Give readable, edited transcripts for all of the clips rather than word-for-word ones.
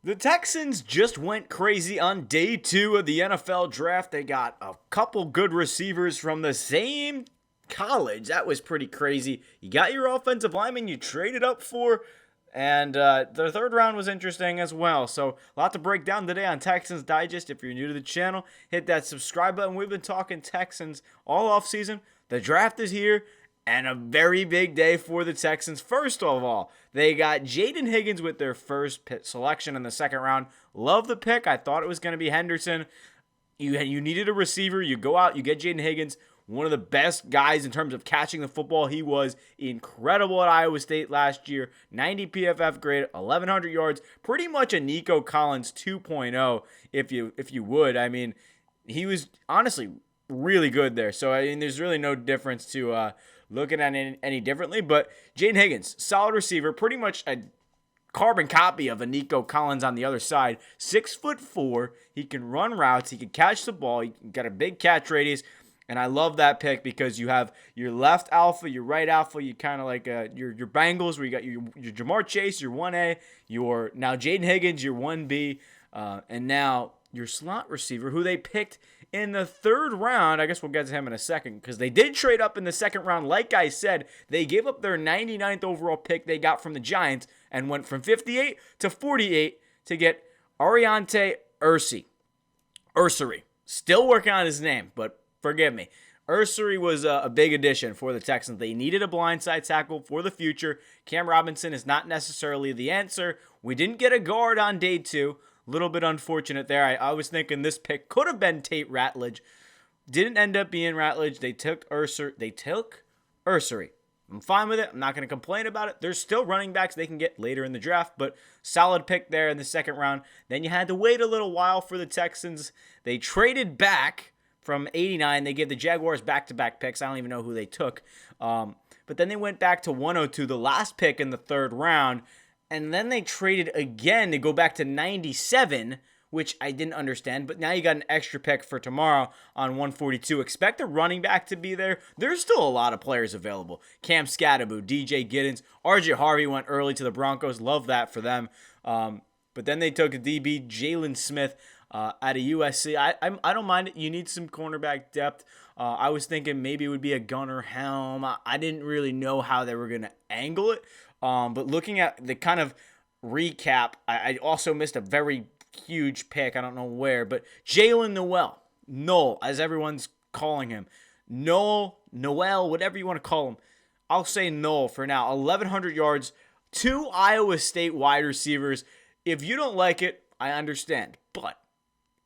The Texans just went crazy on day 2 of the NFL draft. They got a couple good receivers from the same college. That was pretty crazy. You got your offensive lineman you traded up for, and the third round was interesting as well. So, a lot to break down today on Texans Digest. If you're new to the channel, hit that subscribe button. We've been talking Texans all offseason. The draft is here, and a very big day for the Texans. First of all, they got Jaden Higgins with their first selection in the second round. Love the pick. I thought it was going to be Henderson. You needed a receiver. You go out, you get Jaden Higgins, one of the best guys in terms of catching the football. He was incredible at Iowa State last year. 90 PFF grade, 1,100 yards. Pretty much a Nico Collins 2.0, if you would. I mean, he was honestly really good there. So, I mean, there's really no difference to looking at it any differently. But Jaden Higgins, solid receiver, pretty much a carbon copy of a Nico Collins on the other side. 6'4". He can run routes. He can catch the ball. He got a big catch radius. And I love that pick because you have your left alpha, your right alpha, you kind of like your Bengals where you got your Jamar Chase, your 1A, your now Jaden Higgins, your 1B, and now your slot receiver who they picked in the third round. I guess we'll get to him in a second because they did trade up in the second round. Like I said, they gave up their 99th overall pick they got from the Giants and went from 58 to 48 to get Ariante Ursary. Still working on his name, but forgive me. Ursary was a big addition for the Texans. They needed a blindside tackle for the future. Cam Robinson is not necessarily the answer. We didn't get a guard on day 2. A little bit unfortunate there. I was thinking this pick could have been Tate Ratledge. Didn't end up being Ratledge. They took Ursary. I'm fine with it. I'm not going to complain about it. There's still running backs they can get later in the draft, but solid pick there in the second round. Then you had to wait a little while for the Texans. They traded back from 89. They gave the Jaguars back-to-back picks. I don't even know who they took. But then they went back to 102, the last pick in the third round. And then they traded again to go back to 97, which I didn't understand. But now you got an extra pick for tomorrow on 142. Expect a running back to be there. There's still a lot of players available. Cam Scatterbo, DJ Giddens, RJ Harvey went early to the Broncos. Love that for them. But then they took a DB, Jalen Smith, out of USC. I don't mind it. You need some cornerback depth. I was thinking maybe it would be a Gunnar Helm. I didn't really know how they were going to angle it. But looking at the kind of recap, I also missed a very huge pick. I don't know where, but Jalen Noel, as everyone's calling him. Noel, whatever you want to call him. I'll say Noel for now. 1,100 yards, 2 Iowa State wide receivers. If you don't like it, I understand. But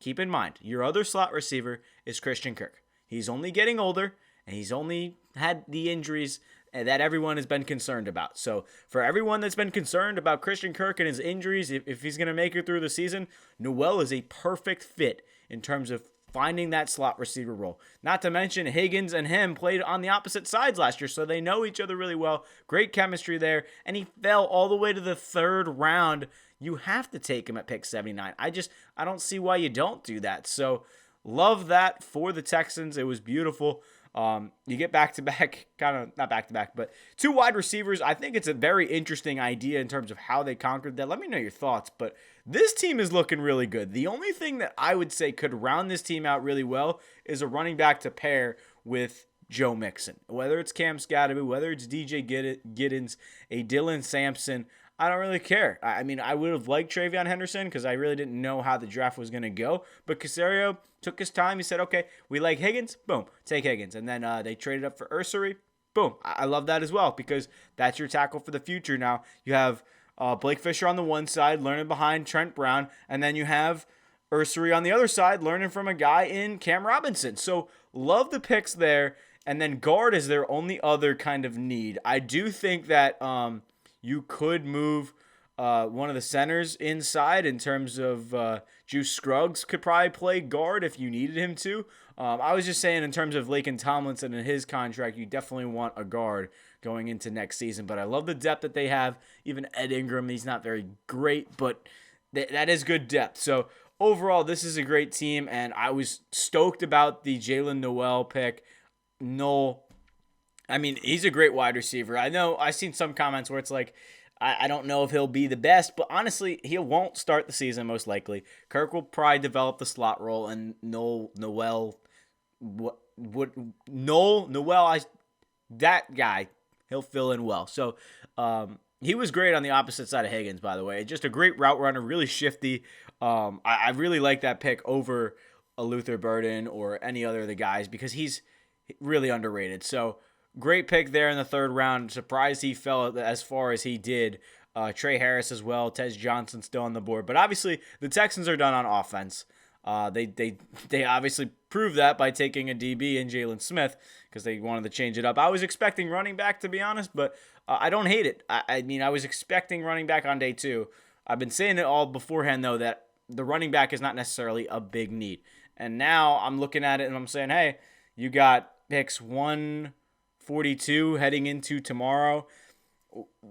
keep in mind, your other slot receiver is Christian Kirk. He's only getting older, and he's only had the injuries that everyone has been concerned about. So for everyone that's been concerned about Christian Kirk and his injuries, if he's going to make it through the season, Noel is a perfect fit in terms of finding that slot receiver role. Not to mention Higgins and him played on the opposite sides last year, so they know each other really well. Great chemistry there, and he fell all the way to the third round. You have to take him at pick 79. I don't see why you don't do that. So love that for the Texans. It was beautiful. You get back-to-back, kind of not back-to-back, but 2 wide receivers. I think it's a very interesting idea in terms of how they conquered that. Let me know your thoughts, but this team is looking really good. The only thing that I would say could round this team out really well is a running back to pair with Joe Mixon. Whether it's Cam Scatterby, whether it's DJ Giddens, a Dylan Sampson, I don't really care. I mean, I would have liked Travion Henderson because I really didn't know how the draft was going to go. But Caserio took his time. He said, okay, we like Higgins. Boom, take Higgins. And then they traded up for Ursary. Boom. I love that as well because that's your tackle for the future now. You have Blake Fisher on the one side, learning behind Trent Brown. And then you have Ursary on the other side, learning from a guy in Cam Robinson. So love the picks there. And then guard is their only other kind of need. I do think that you could move one of the centers inside in terms of Juice Scruggs could probably play guard if you needed him to. I was just saying in terms of Laken Tomlinson and his contract, you definitely want a guard going into next season. But I love the depth that they have. Even Ed Ingram, he's not very great, but that is good depth. So overall, this is a great team, and I was stoked about the Jalen Noel pick. I mean, he's a great wide receiver. I know I've seen some comments where it's like, I don't know if he'll be the best, but honestly, he won't start the season most likely. Kirk will probably develop the slot role, and Noel, that guy, he'll fill in well. So he was great on the opposite side of Higgins, by the way. Just a great route runner, really shifty. I really like that pick over a Luther Burden or any other of the guys because he's really underrated. So great pick there in the third round. Surprised he fell as far as he did. Trey Harris as well. Tez Johnson still on the board. But obviously, the Texans are done on offense. They obviously proved that by taking a DB in Jalen Smith because they wanted to change it up. I was expecting running back, to be honest, but I don't hate it. I mean, I was expecting running back on day 2. I've been saying it all beforehand, though, that the running back is not necessarily a big need. And now I'm looking at it and I'm saying, hey, you got picks 142 heading into tomorrow.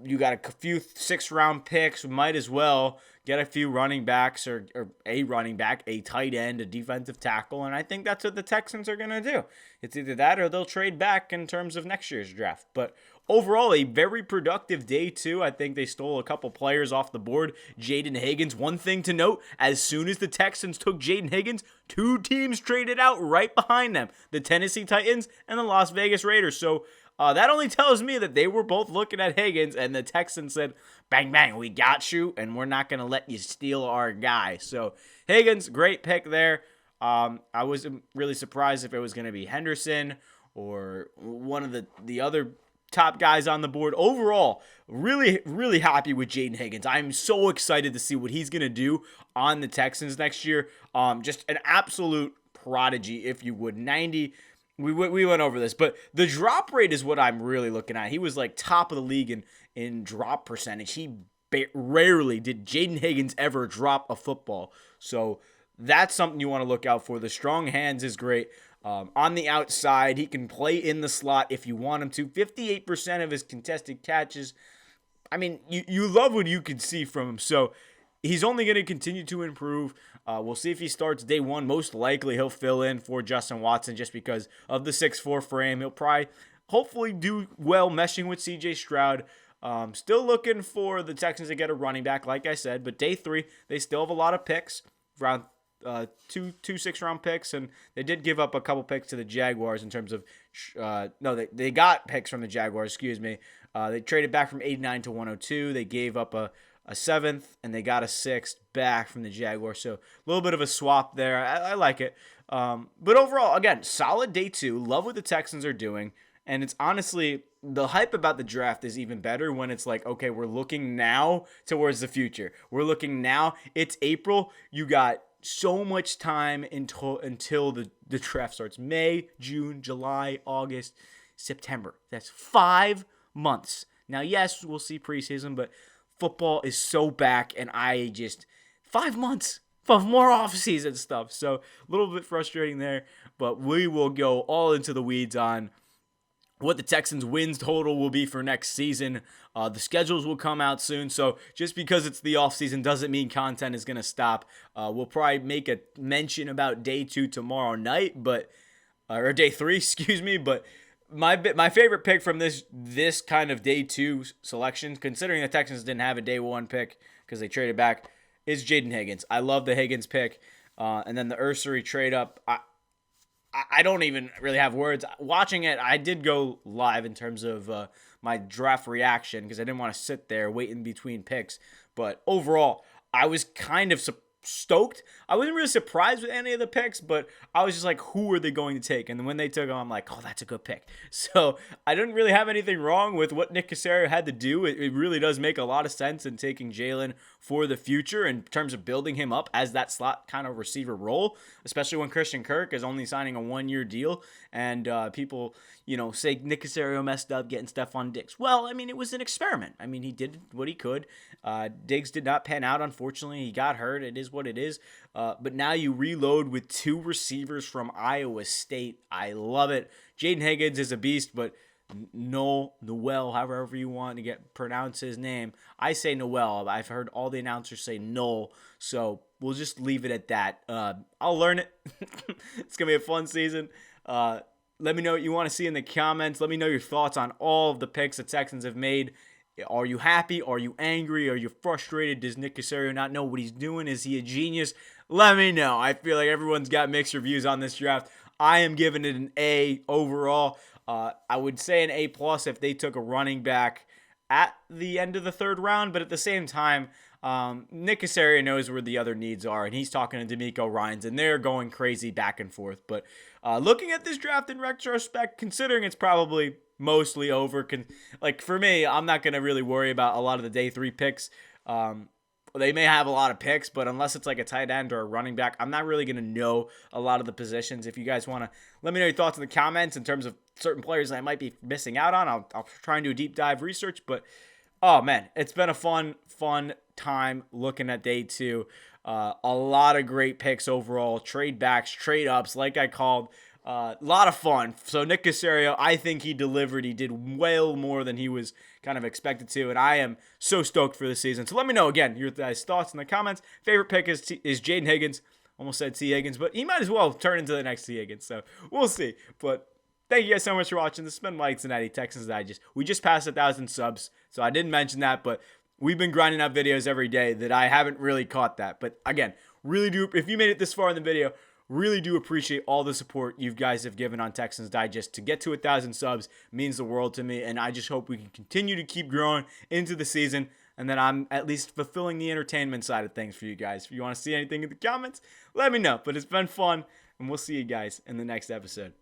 You got a few 6th-round picks. Might as well get a few running backs or a running back, a tight end, a defensive tackle, and I think that's what the Texans are going to do. It's either that or they'll trade back in terms of next year's draft. But overall, a very productive day 2. I think they stole a couple players off the board. Jaden Higgins, one thing to note, as soon as the Texans took Jaden Higgins, 2 teams traded out right behind them, the Tennessee Titans and the Las Vegas Raiders. So that only tells me that they were both looking at Higgins and the Texans said, bang, bang, we got you, and we're not going to let you steal our guy. So Higgins, great pick there. I was really surprised if it was going to be Henderson or one of the other top guys on the board. Overall, really, really happy with Jaden Higgins. I'm so excited to see what he's going to do on the Texans next year. Just an absolute prodigy, if you would. 90. We went over this, but the drop rate is what I'm really looking at. He was like top of the league in drop percentage. He rarely did Jaden Higgins ever drop a football. So that's something you want to look out for. The strong hands is great. On the outside, he can play in the slot if you want him to. 58% of his contested catches. I mean, you love what you can see from him. So he's only going to continue to improve. We'll see if he starts day 1. Most likely he'll fill in for Justin Watson just because of the 6'4 frame. He'll probably, hopefully, do well meshing with CJ Stroud. Still looking for the Texans to get a running back, like I said. But day 3, they still have a lot of picks, around two 6th-round picks. And they did give up a couple picks to the Jaguars in terms of they got picks from the Jaguars, excuse me. They traded back from 89 to 102. They gave up a 7th, and they got a 6th back from the Jaguars. So a little bit of a swap there. I like it. But overall, again, solid day 2. Love what the Texans are doing. And it's honestly, the hype about the draft is even better when it's like, okay, we're looking now towards the future. We're looking now. It's April. You got so much time until the draft starts. May, June, July, August, September. That's 5 months. Now, yes, we'll see preseason, but football is so back, and 5 months of more off-season stuff. So a little bit frustrating there, but we will go all into the weeds on what the Texans' wins total will be for next season. The schedules will come out soon, so just because it's the offseason doesn't mean content is going to stop. We'll probably make a mention about day 2 tomorrow night, or day 3, excuse me, but my favorite pick from this kind of day 2 selection, considering the Texans didn't have a day 1 pick because they traded back, is Jaden Higgins. I love the Higgins pick. And then the Ursary trade up. I don't even really have words. Watching it, I did go live in terms of my draft reaction because I didn't want to sit there waiting between picks. But overall, I was kind of stoked. I wasn't really surprised with any of the picks, but I was just like, who are they going to take? And then when they took them, I'm like, oh, that's a good pick. So I didn't really have anything wrong with what Nick Caserio had to do. It really does make a lot of sense in taking Jalen for the future in terms of building him up as that slot kind of receiver role, especially when Christian Kirk is only signing a 1-year deal. And people, say Nick Caserio messed up getting Stephon Diggs. Well, I mean, it was an experiment. I mean, he did what he could. Diggs did not pan out, unfortunately. He got hurt. It is what it is. But now you reload with 2 receivers from Iowa State. I love it. Jaden Higgins is a beast, but Noel, however you want to pronounce his name. I say Noel. I've heard all the announcers say Noel, so we'll just leave it at that. I'll learn it. It's going to be a fun season. Let me know what you want to see in the comments. Let me know your thoughts on all of the picks the Texans have made Are you happy? Are you angry? Are you frustrated? Does Nick Caserio not know what he's doing? Is he a genius? Let me know. I feel like everyone's got mixed reviews on this draft. I am giving it an A overall. I would say an A plus if they took a running back at the end of the third round, but at the same time, Nick Caserio knows where the other needs are, and he's talking to DeMeco Ryans, and they're going crazy back and forth. But looking at this draft in retrospect, considering it's probably mostly over, like for me, I'm not going to really worry about a lot of the day 3 picks. They may have a lot of picks, but unless it's like a tight end or a running back, I'm not really going to know a lot of the positions. If you guys want to let me know your thoughts in the comments in terms of certain players I might be missing out on, I'll try and do a deep dive research. But, oh, man, it's been a fun time looking at day 2. A lot of great picks overall, trade backs, trade ups, like I called. A lot of fun. So Nick Caserio, I think he delivered. He did well more than he was kind of expected to, and I am so stoked for the season. So let me know, again, your guys' thoughts in the comments. Favorite pick is Jaden Higgins. Almost said T. Higgins, but he might as well turn into the next T. Higgins, so we'll see. But thank you guys so much for watching. This has been Mike Zanetti, Texans Digest. We just passed 1,000 subs, so I didn't mention that, but we've been grinding out videos every day that I haven't really caught that. But again, really do, if you made it this far in the video, really do appreciate all the support you guys have given on Texans Digest. To get to 1,000 subs means the world to me, and I just hope we can continue to keep growing into the season, and that I'm at least fulfilling the entertainment side of things for you guys. If you want to see anything in the comments, let me know. But it's been fun, and we'll see you guys in the next episode.